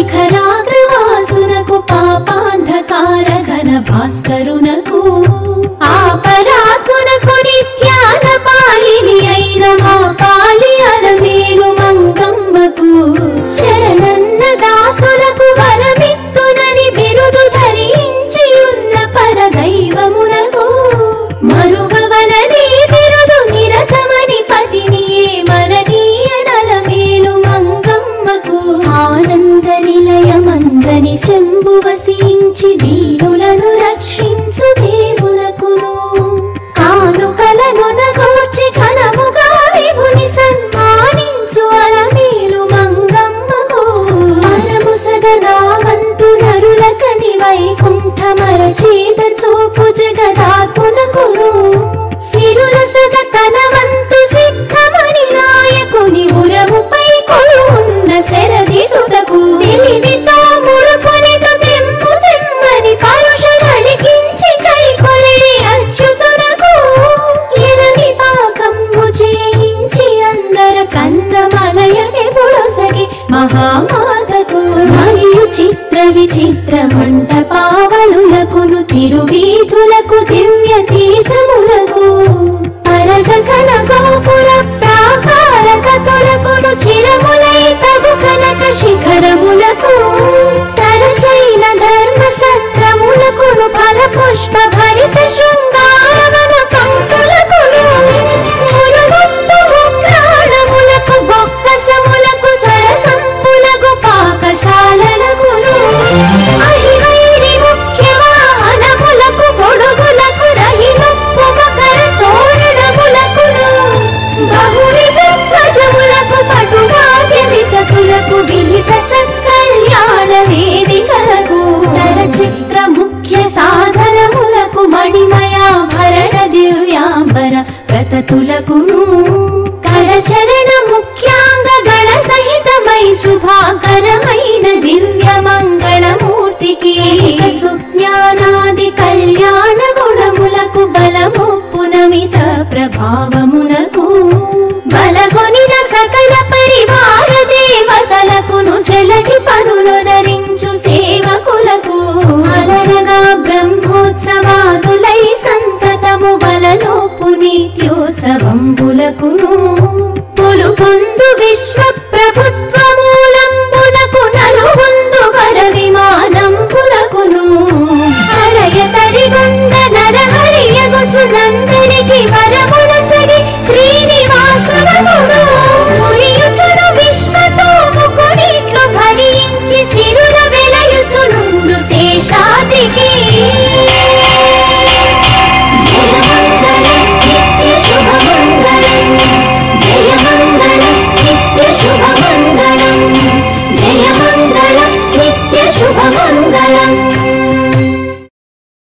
శిఖరాగ్రవాసునకు పాపాంధకార ఘన భాస్కరునకు ఆపరాత్మునకు నిత్యాన పాయిని అయిన మా పాలి అలమేలు మంగమ్మకు శరణన్న దాసులకు వరమిత్తునని బిరుదు ధరించి ఉన్న పరదైవమునకు మరుగవలని బిరుదు నిరతమని పతిని మననీయ నలమేలు మంగమ్మకు ఆనంద నిలయమందని శంభు వసించి దీనులను రక్షించు దేవునకును కానుకలను నగూర్చి ఘనముగా విభుని సన్మానించు అలమేలు మంగమ్మకు పరము సదనావంతు నరులకని వైకుంఠమరచేత చూపు జగదాత్మునకును సిరులు సగ తనవంతు సిద్ధమని నాయకుని ఉరముపై కొలువున్న శరది సుతకు తెలివితో ముడుపులిటు తెమ్ము తెమ్మని పరుషరళికించి కై కొలిడి అచ్యుతునకు ఎలవి పాకంబు చేయించి అందర కన్నమలయని బుడసగి మహామాతకు మరియు చిత్ర విచిత్ర మంటపావళులకును తిరువీధులకు దివ్య తీర్థములకు పరగగన గోపుర ప్రాకార కతులకును చిరములై తగు కనక శిఖరములకు తరచైన ధర్మ సత్రములకును ఫల పుష్ప భరిత శృంగారవన పంక్తులకును మురుగొప్పు ఉగ్రాణములకు బొక్కసములకు సరసంపులకు పాకశాలలకును అహివైరి ముఖ్య వాహనములకు గొడుగులకు రహినొప్పు మకర తోరణములకును బహువిధ ధ్వజములకు పటువాద్య వితకులకు విహిత సత్కళ్యాణ వేదికలకు నరచిత్ర ముఖ్య సాధనములకు మణిమయాభరణ దివ్యాంబర ప్రతతులకును కరచరణ ముఖ్యాంగ గణ సహితమై శుభాకరమైన దివ్య మంగళమూర్తికి సుజ్ఞానాది కళ్యాణ గుణములకు బలముప్పునమిత ప్రభావ